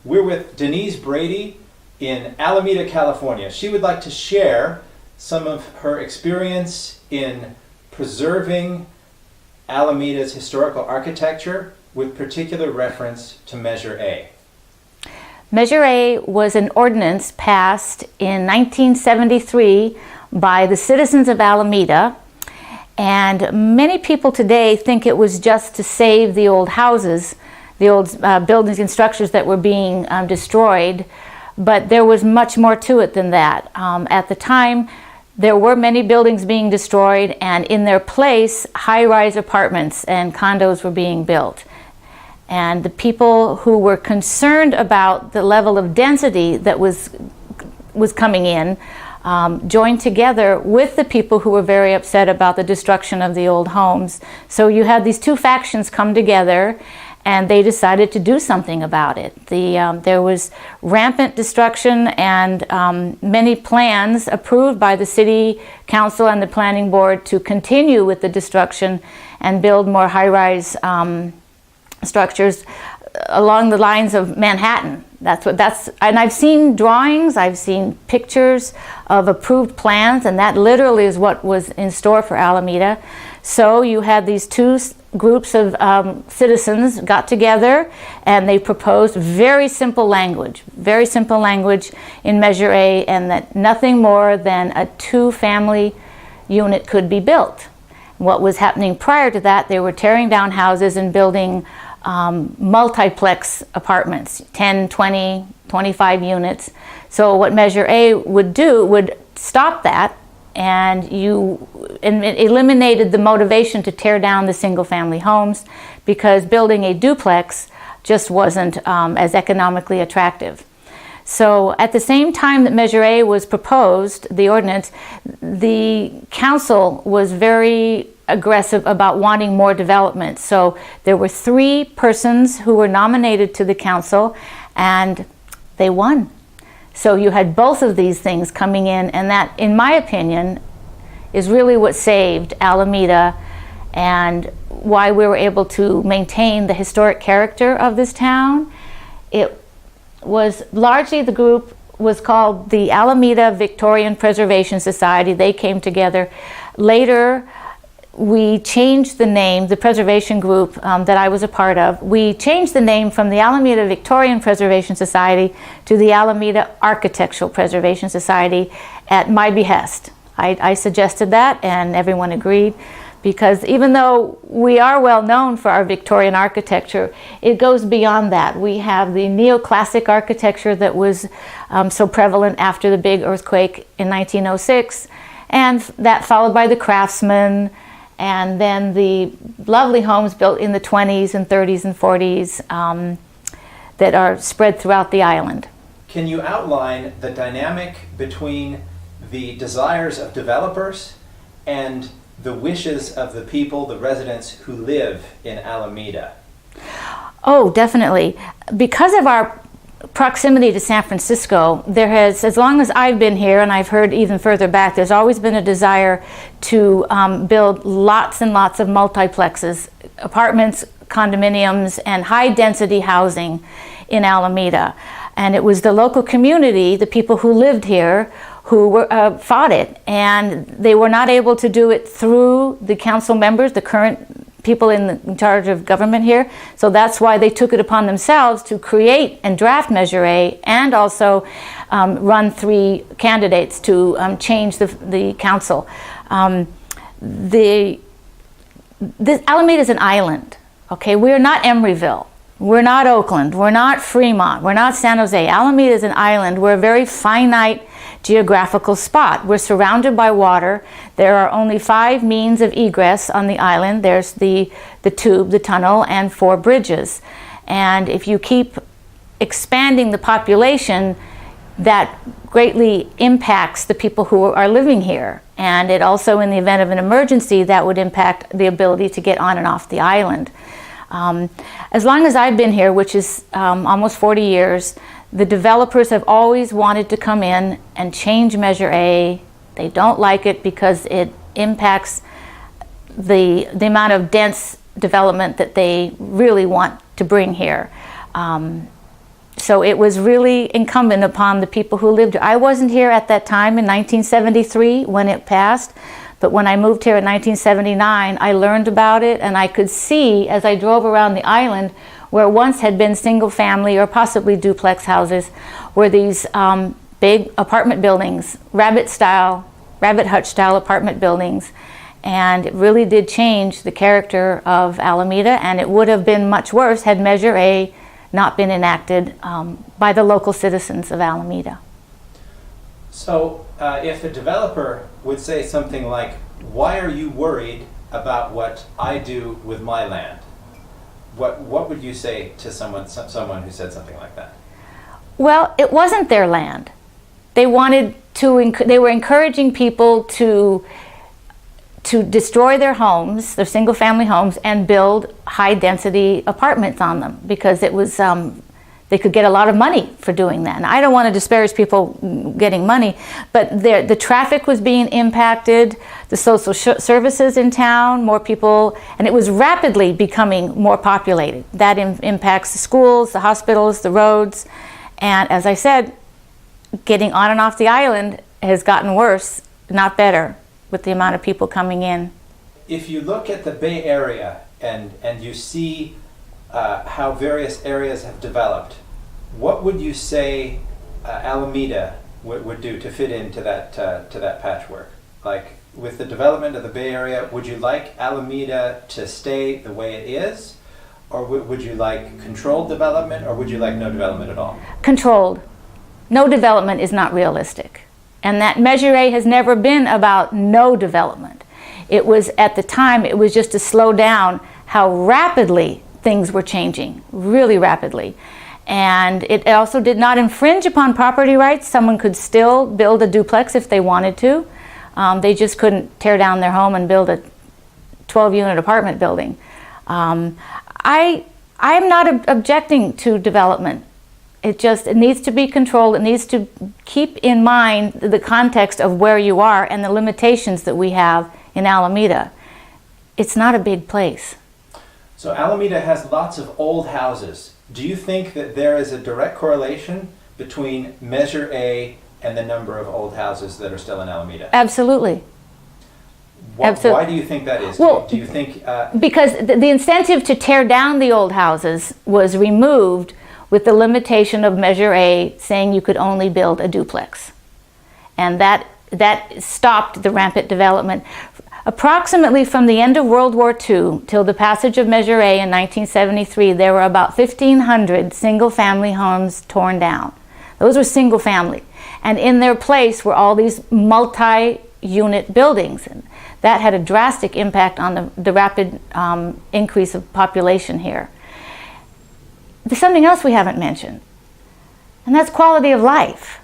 We're with Denise Brady in Alameda, California. She would like to share some of her experience in preserving Alameda's historical architecture with particular reference to Measure A. Measure A was an ordinance passed in 1973 by the citizens of Alameda, and many people today think it was just to save the old houses, the old buildings and structures that were being destroyed, but there was much more to it than that. At the time, there were many buildings being destroyed, and in their place, high-rise apartments and condos were being built. And the people who were concerned about the level of density that was coming in joined together with the people who were very upset about the destruction of the old homes. So you had these two factions come together, and they decided to do something about it. There was rampant destruction, and many plans approved by the city council and the planning board to continue with the destruction and build more high-rise structures along the lines of Manhattan. And I've seen drawings, I've seen pictures of approved plans, and that literally is what was in store for Alameda. So you had these two groups of citizens got together, and they proposed very simple language in Measure A, and that nothing more than a two-family unit could be built. What was happening prior to that, they were tearing down houses and building multiplex apartments, 10, 20, 25 units. So what Measure A would do would stop that, and it eliminated the motivation to tear down the single-family homes, because building a duplex just wasn't as economically attractive. So at the same time that Measure A was proposed, the ordinance, the council was very aggressive about wanting more development. So there were 3 persons who were nominated to the council, and they won. So you had both of these things coming in, and that, in my opinion, is really what saved Alameda and why we were able to maintain the historic character of this town. It was largely, the group was called the Alameda Victorian Preservation Society. They came together. Later, we changed the name, the preservation group that I was a part of. We changed the name from the Alameda Victorian Preservation Society to the Alameda Architectural Preservation Society at my behest. I suggested that, and everyone agreed, because even though we are well known for our Victorian architecture, it goes beyond that. We have the neoclassic architecture that was so prevalent after the big earthquake in 1906, and that followed by the craftsman, and then the lovely homes built in the 20s and 30s and 40s that are spread throughout the island. Can you outline the dynamic between the desires of developers and the wishes of the people, the residents who live in Alameda? Oh, definitely. Because of our proximity to San Francisco, there has, as long as I've been here, and I've heard even further back, there's always been a desire to build lots and lots of multiplexes, apartments, condominiums, and high-density housing in Alameda. And it was the local community, the people who lived here, who fought it, and they were not able to do it through the council members, the current people in charge of government here. So that's why they took it upon themselves to create and draft Measure A, and also run 3 candidates to change the council. Alameda is an island, okay? We're not Emeryville. We're not Oakland. We're not Fremont. We're not San Jose. Alameda is an island. We're a very finite geographical spot. We're surrounded by water. There are only 5 means of egress on the island. There's the tube, the tunnel, and 4 bridges. And if you keep expanding the population, that greatly impacts the people who are living here. And it also, in the event of an emergency, that would impact the ability to get on and off the island. As long as I've been here, which is almost 40 years, The developers have always wanted to come in and change Measure A. They don't like it because it impacts the amount of dense development that they really want to bring here. So it was really incumbent upon the people who lived here. I wasn't here at that time in 1973 when it passed, but when I moved here in 1979, I learned about it, and I could see as I drove around the island where once had been single family or possibly duplex houses were these big apartment buildings, rabbit hutch style apartment buildings. And it really did change the character of Alameda, and it would have been much worse had Measure A not been enacted by the local citizens of Alameda. So if a developer would say something like, why are you worried about what I do with my land? What would you say to someone who said something like that? Well, it wasn't their land. They were encouraging people to destroy their homes, their single-family homes, and build high-density apartments on them because it was they could get a lot of money for doing that. And I don't want to disparage people getting money, but the traffic was being impacted, the social services in town, more people, and it was rapidly becoming more populated. That impacts the schools, the hospitals, the roads, and as I said, getting on and off the island has gotten worse, not better, with the amount of people coming in. If you look at the Bay Area and you see how various areas have developed, what would you say Alameda would do to fit into that patchwork? Like with the development of the Bay Area, would you like Alameda to stay the way it is? Or would you like controlled development, or would you like no development at all? Controlled. No development is not realistic. And that Measure A has never been about no development. It was, at the time, it was just to slow down how rapidly things were changing, really rapidly. And it also did not infringe upon property rights. Someone could still build a duplex if they wanted to. They just couldn't tear down their home and build a 12-unit apartment building. I am not objecting to development. It needs to be controlled. It needs to keep in mind the context of where you are and the limitations that we have in Alameda. It's not a big place. So Alameda has lots of old houses. Do you think that there is a direct correlation between Measure A and the number of old houses that are still in Alameda? Absolutely. Why do you think that is? Well, do you think because the incentive to tear down the old houses was removed with the limitation of Measure A saying you could only build a duplex. And that stopped the rampant development. Approximately from the end of World War II till the passage of Measure A in 1973, there were about 1,500 single-family homes torn down. Those were single-family. And in their place were all these multi-unit buildings. And that had a drastic impact on the rapid increase of population here. There's something else we haven't mentioned, and that's quality of life.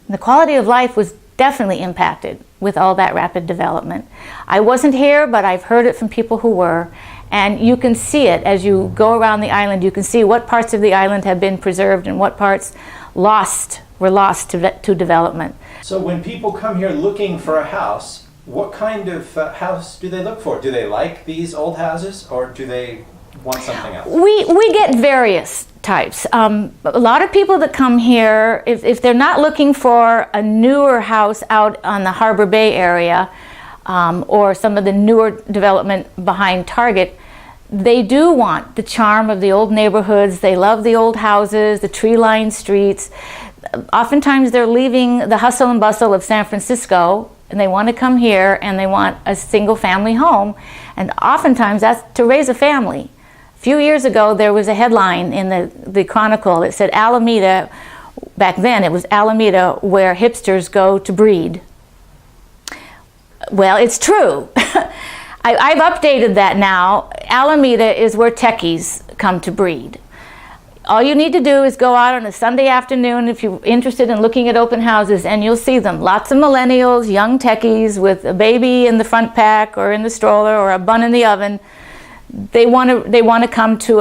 And the quality of life was definitely impacted with all that rapid development. I wasn't here, but I've heard it from people who were, and you can see it as you go around the island. You can see what parts of the island have been preserved and what parts were lost to development. So when people come here looking for a house, what kind of house do they look for? Do they like these old houses, or do they want something else? We get various types. A lot of people that come here, if they're not looking for a newer house out on the Harbor Bay area or some of the newer development behind Target, they do want the charm of the old neighborhoods. They love the old houses, the tree-lined streets. Oftentimes they're leaving the hustle and bustle of San Francisco, and they want to come here and they want a single-family home. And oftentimes that's to raise a family. A few years ago, there was a headline in the Chronicle that said Alameda, back then it was Alameda, where hipsters go to breed. Well, it's true. I've updated that now. Alameda is where techies come to breed. All you need to do is go out on a Sunday afternoon if you're interested in looking at open houses, and you'll see them. Lots of millennials, young techies with a baby in the front pack or in the stroller or a bun in the oven. they want to come to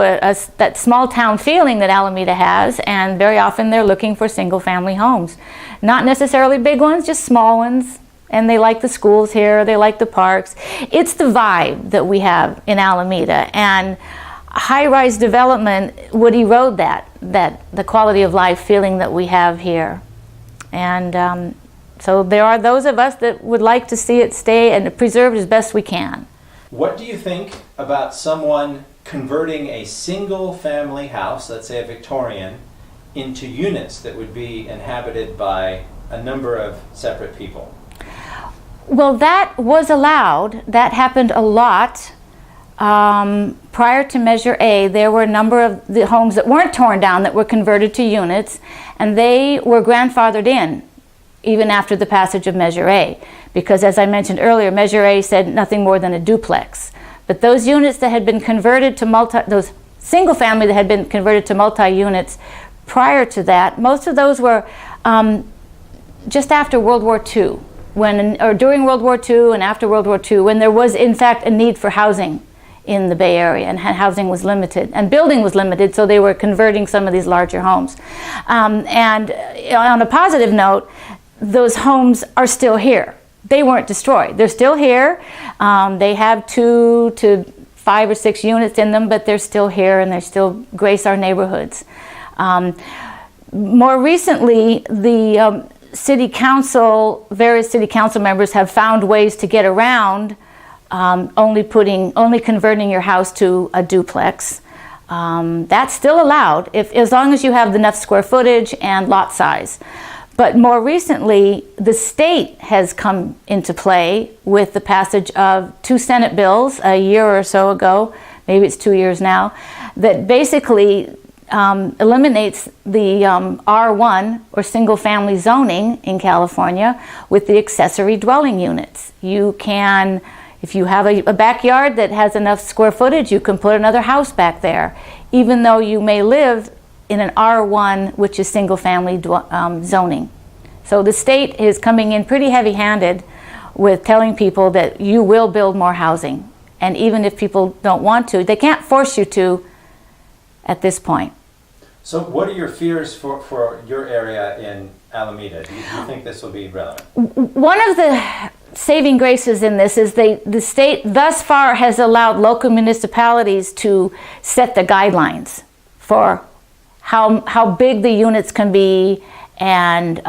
that small town feeling that Alameda has, and very often they're looking for single family homes. Not necessarily big ones, just small ones. And they like the schools here, they like the parks. It's the vibe that we have in Alameda, and high-rise development would erode the quality of life feeling that we have here. And so there are those of us that would like to see it stay and preserved as best we can. What do you think about someone converting a single family house, let's say a Victorian, into units that would be inhabited by a number of separate people? Well, that was allowed. That happened a lot. Prior to Measure A, there were a number of the homes that weren't torn down that were converted to units, and they were grandfathered in even after the passage of Measure A. Because as I mentioned earlier, Measure A said nothing more than a duplex. But those units that had been converted to those single family that had been converted to multi-units prior to that, most of those were just after World War II. Or during World War II and after World War II, when there was in fact a need for housing in the Bay Area, and housing was limited and building was limited, so they were converting some of these larger homes. And on a positive note, those homes are still here. They weren't destroyed. They're still here. They have 2 to 5 or 6 units in them, but they're still here and they still grace our neighborhoods. More recently, the city council, various city council members have found ways to get around only converting your house to a duplex. That's still allowed as long as you have enough square footage and lot size. But more recently, the state has come into play with the passage of 2 Senate bills a year or so ago, maybe it's 2 years now, that basically eliminates the R1 or single family zoning in California with the accessory dwelling units. You can, if you have a backyard that has enough square footage, you can put another house back there, even though you may live in an R1, which is single family zoning. So the state is coming in pretty heavy-handed with telling people that you will build more housing. And even if people don't want to, they can't force you to at this point. So what are your fears for your area in Alameda? Do you think this will be relevant? One of the saving graces in this is the state thus far has allowed local municipalities to set the guidelines for how big the units can be, and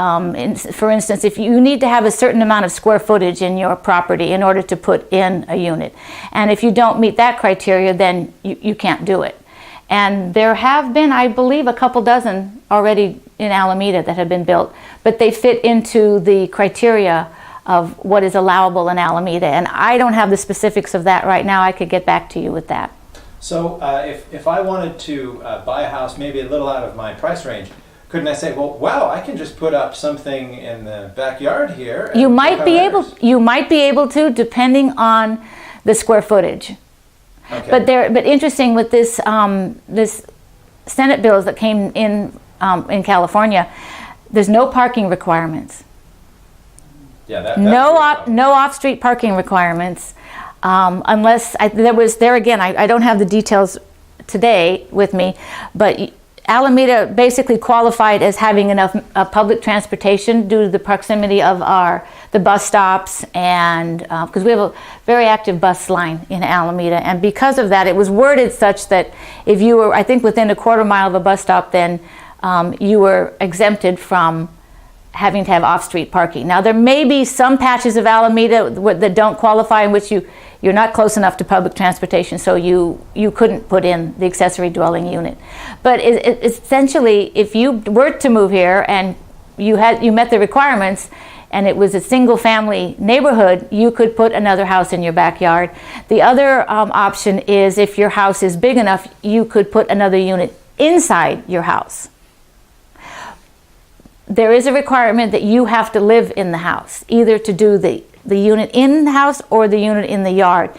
for instance, if you need to have a certain amount of square footage in your property in order to put in a unit, and if you don't meet that criteria, then you can't do it. And there have been, I believe, a couple dozen already in Alameda that have been built, but they fit into the criteria of what is allowable in Alameda, and I don't have the specifics of that right now. I could get back to you with that. So if I wanted to buy a house maybe a little out of my price range, couldn't I say, well, wow, I can just put up something in the backyard here? You might be able to, depending on the square footage. Okay. But interesting with this this Senate bills that came in California, there's no parking requirements. Yeah, no off-street parking requirements. Unless I don't have the details today with me, but Alameda basically qualified as having enough public transportation due to the proximity of the bus stops, and because we have a very active bus line in Alameda, and because of that it was worded such that if you were, I think, within a quarter mile of a bus stop, then you were exempted from having to have off-street parking. Now there may be some patches of Alameda that don't qualify, in which you're not close enough to public transportation, so you couldn't put in the accessory dwelling unit. But essentially, if you were to move here and you met the requirements, and it was a single-family neighborhood, you could put another house in your backyard. The other option is, if your house is big enough, you could put another unit inside your house. There is a requirement that you have to live in the house, either to do the unit in the house or the unit in the yard.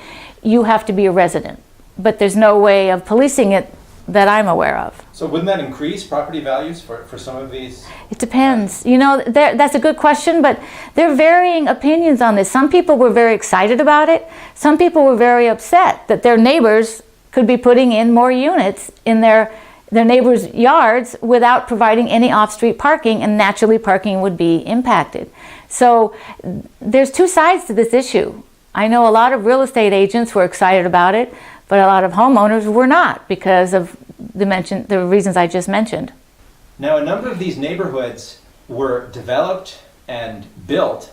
You have to be a resident, but there's no way of policing it that I'm aware of. So wouldn't that increase property values for some of these? It depends. You know, that's a good question, but there are varying opinions on this. Some people were very excited about it. Some people were very upset that their neighbors could be putting in more units in their neighbors' yards without providing any off-street parking, and naturally parking would be impacted. So there's two sides to this issue. I know a lot of real estate agents were excited about it, but a lot of homeowners were not because of the reasons I just mentioned. Now, a number of these neighborhoods were developed and built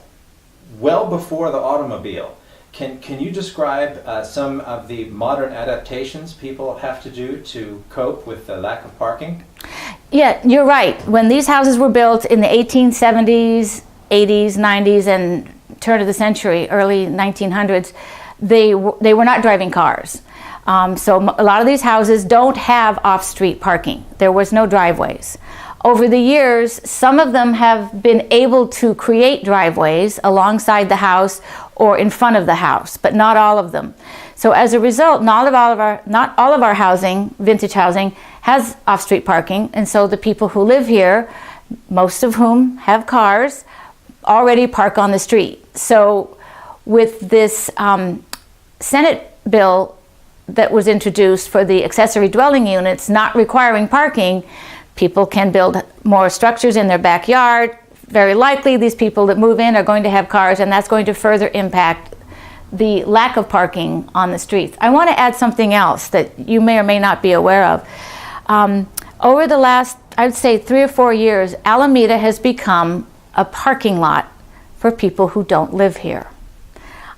well before the automobile. Can you describe some of the modern adaptations people have to do to cope with the lack of parking? Yeah, you're right. When these houses were built in the 1870s, 80s, 90s, and turn of the century, early 1900s, they were not driving cars. So a lot of these houses don't have off-street parking. There was no driveways. Over the years, some of them have been able to create driveways alongside the house or in front of the house, but not all of them. So as a result, not all of our housing, vintage housing, has off-street parking, and so the people who live here, most of whom have cars, already park on the street. So with this Senate bill that was introduced for the accessory dwelling units not requiring parking, people can build more structures in their backyard. Very likely these people that move in are going to have cars, and that's going to further impact the lack of parking on the streets. I want to add something else that you may or may not be aware of. Over the last, I'd say 3 or 4 years, Alameda has become a parking lot for people who don't live here.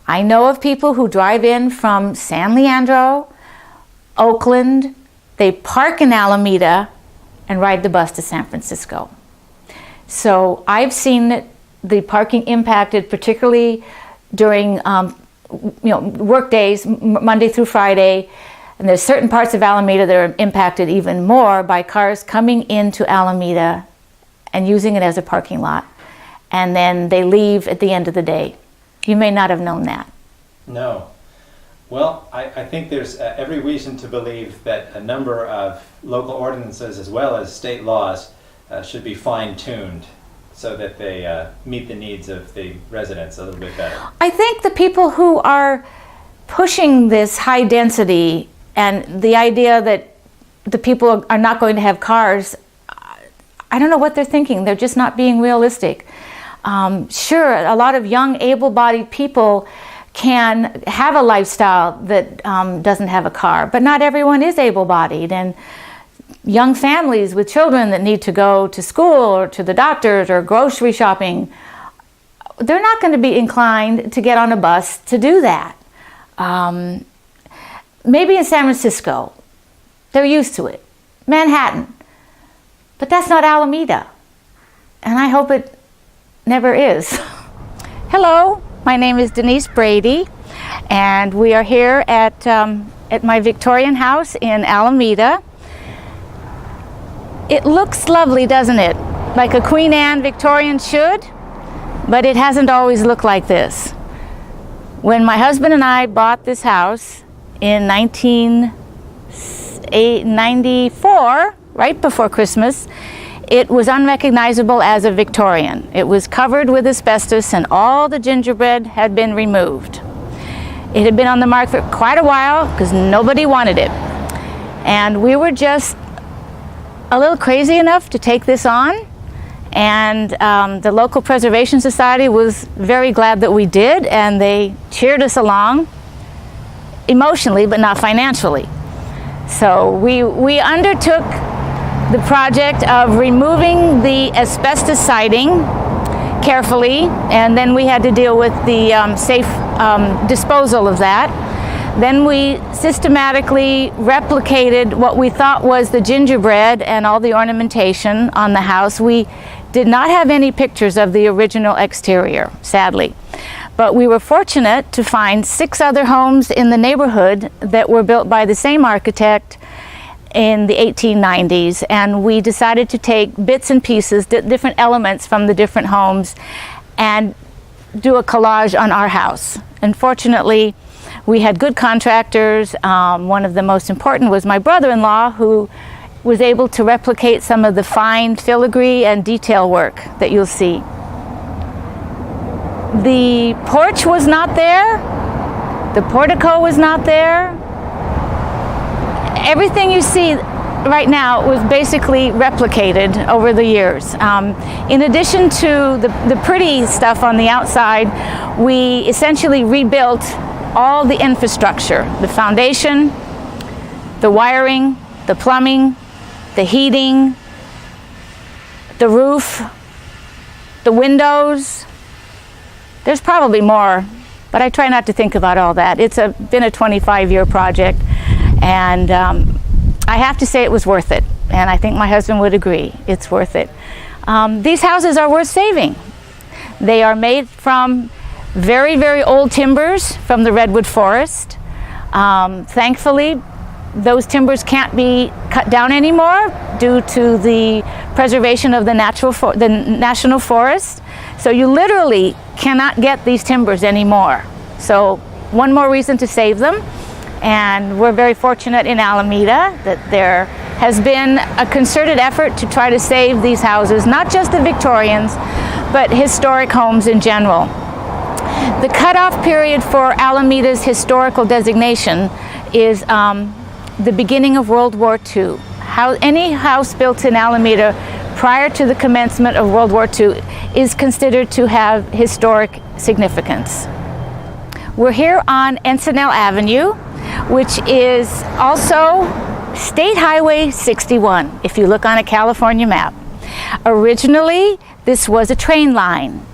I know of people who drive in from San Leandro, Oakland, they park in Alameda and ride the bus to San Francisco. So I've seen the parking impacted, particularly during work days, Monday through Friday, and there's certain parts of Alameda that are impacted even more by cars coming into Alameda and using it as a parking lot, and then they leave at the end of the day. You may not have known that. No. Well, I think there's every reason to believe that a number of local ordinances as well as state laws should be fine-tuned so that they meet the needs of the residents a little bit better. I think the people who are pushing this high density and the idea that the people are not going to have cars, I don't know what they're thinking. They're just not being realistic. Sure, a lot of young, able-bodied people can have a lifestyle that doesn't have a car, but not everyone is able-bodied, and young families with children that need to go to school or to the doctors or grocery shopping, they're not going to be inclined to get on a bus to do that. Maybe in San Francisco, they're used to it. Manhattan, but that's not Alameda, and I hope it never is. Hello, my name is Denise Brady, and we are here at my Victorian house in Alameda. It looks lovely, doesn't it? Like a Queen Anne Victorian should, but it hasn't always looked like this. When my husband and I bought this house in 1994, right before Christmas, it was unrecognizable as a Victorian. It was covered with asbestos and all the gingerbread had been removed. It had been on the market for quite a while because nobody wanted it. And we were just a little crazy enough to take this on, and the local preservation society was very glad that we did, and they cheered us along emotionally but not financially. So we undertook the project of removing the asbestos siding carefully, and then we had to deal with the safe disposal of that. Then we systematically replicated what we thought was the gingerbread and all the ornamentation on the house. We did not have any pictures of the original exterior, sadly. But we were fortunate to find 6 other homes in the neighborhood that were built by the same architect in the 1890s, and we decided to take bits and pieces, different elements from the different homes, and do a collage on our house. Unfortunately, we had good contractors. One of the most important was my brother-in-law, who was able to replicate some of the fine filigree and detail work that you'll see. The porch was not there. The portico was not there. everything you see right now was basically replicated over the years. In addition to the pretty stuff on the outside, we essentially rebuilt all the infrastructure, the foundation, the wiring, the plumbing, the heating, the roof, the windows. There's probably more, but I try not to think about all that. It's been a 25-year project, and I have to say it was worth it, and I think my husband would agree. It's worth it. These houses are worth saving. They are made from very, very old timbers from the redwood forest. Thankfully, those timbers can't be cut down anymore due to the preservation of the national forest. So you literally cannot get these timbers anymore. So one more reason to save them. And we're very fortunate in Alameda that there has been a concerted effort to try to save these houses, not just the Victorians, but historic homes in general. The cutoff period for Alameda's historical designation is the beginning of World War II. Any house built in Alameda prior to the commencement of World War II is considered to have historic significance. We're here on Encinal Avenue, which is also State Highway 61, if you look on a California map. Originally, this was a train line.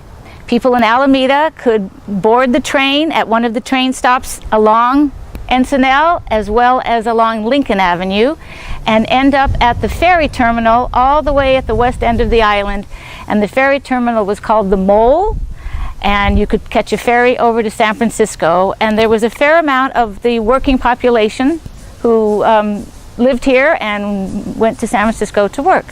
People in Alameda could board the train at one of the train stops along Encinal as well as along Lincoln Avenue and end up at the ferry terminal all the way at the west end of the island. And the ferry terminal was called the Mole, and you could catch a ferry over to San Francisco. And there was a fair amount of the working population who lived here and went to San Francisco to work.